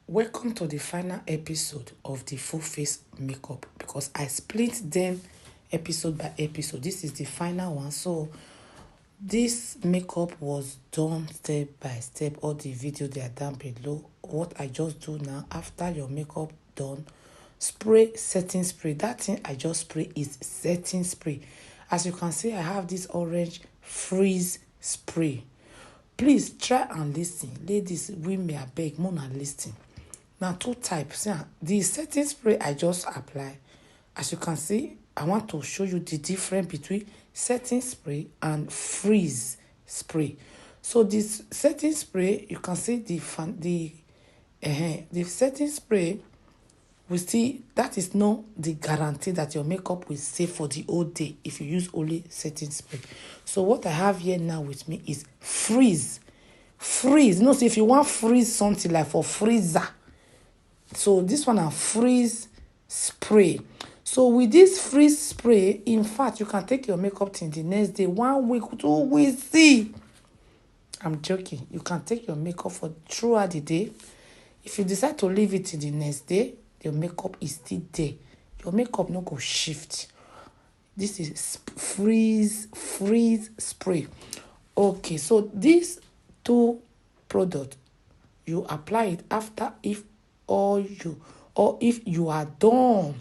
Welcome to the final episode of the full face makeup, because I split them episode by episode. This is the final one. So this makeup was done step by step. All the video they are down below. What I just do now, after your makeup done, spray setting spray. That thing I just spray is setting spray. As you can see, I have this orange freeze spray. Please try and listen. Ladies, women, I beg, more than listen. Now, two types. Yeah. The setting spray I just apply. As you can see, I want to show you the difference between setting spray and freeze spray. So this setting spray, you can see the setting spray, we see that is not the guarantee that your makeup will stay for the whole day if you use only setting spray. So what I have here now with me is freeze. Freeze. No, so if you want freeze something like for freezer. So this one is freeze spray. So with this freeze spray, in fact, you can take your makeup till the next day, 1 week, 2 weeks. See, I'm joking. You can take your makeup for throughout the day. If you decide to leave it till the next day, your makeup is still there. Your makeup no go shift. This is freeze spray. Okay, so these two products, you apply it after if you are done.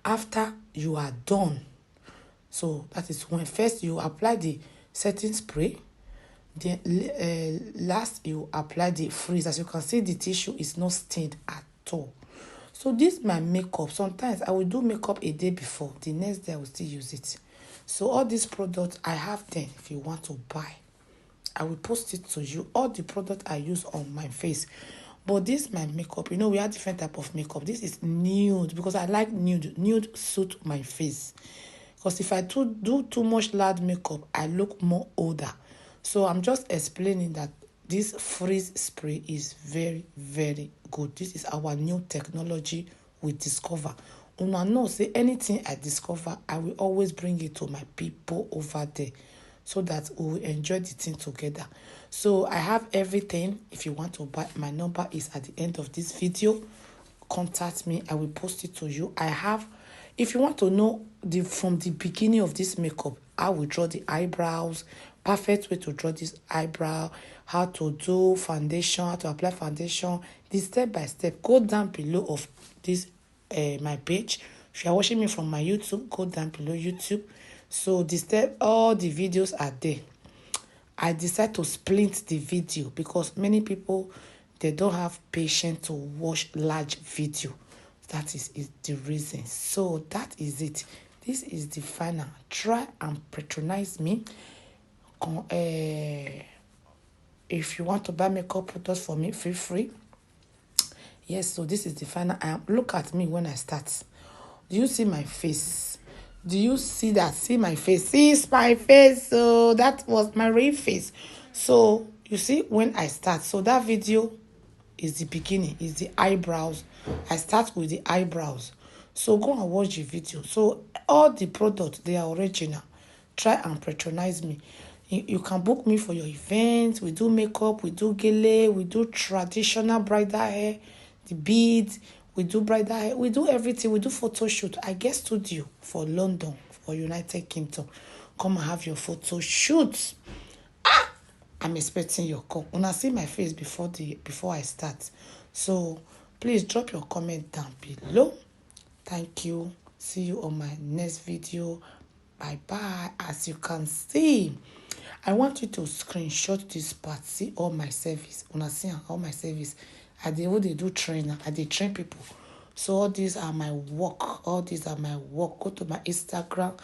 After you are done. So that is when first you apply the setting spray. Then last you apply the freeze. As you can see, the tissue is not stained at all. So this my makeup. Sometimes I will do makeup a day before. The next day I will still use it. So all these products I have them. If you want to buy, I will post it to you. All the products I use on my face. But this my makeup. You know, we have different type of makeup. This is nude because I like nude. Nude suit my face. Because if I do too much loud makeup, I look more older. So I'm just explaining that this freeze spray is very, very good. This is our new technology we discover. Una know, say anything I discover, I will always bring it to my people over there, so that we will enjoy the thing together. So I have everything. If you want to buy, my number is at the end of this video. Contact me. I will post it to you. I have, if you want to know from the beginning of this makeup, I will draw the eyebrows, perfect way to draw this eyebrow, how to do foundation, how to apply foundation, the step by step. Go down below of this my page. If you are watching me from my YouTube, go down below YouTube. So all the videos are there. I decided to split the video because many people, they don't have patience to watch large video. That is the reason. So that is it. This is the final. Try and patronize me. If you want to buy makeup products for me, feel free. Yes, so this is the final. Look at me when I start. Do you see my face? Do you see that? See my face? See my face. So that was my real face. So you see when I start. So that video is the beginning. Is the eyebrows. I start with the eyebrows. So go and watch the video. So all the products, they are original. Try and patronize me. You can book me for your events. We do makeup. We do gele. We do traditional bridal hair. The beads. We do bridal hair. We do everything. We do photo shoot. I get studio for London, for United Kingdom. Come and have your photo shoot. I'm expecting your call. When I see my face before I start. So please drop your comment down below. Thank you. See you on my next video. Bye bye. As you can see, I want you to screenshot this part. See all my service. When I see all my service, they do trainer. They train people. So all these are my work. All these are my work. Go to my Instagram.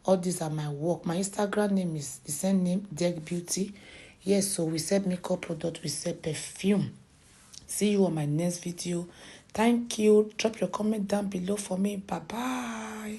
All these are my work. My Instagram name is the same name, Deck Beauty. Yes, so we sell makeup product. We sell perfume. See you on my next video. Thank you. Drop your comment down below for me. Bye bye.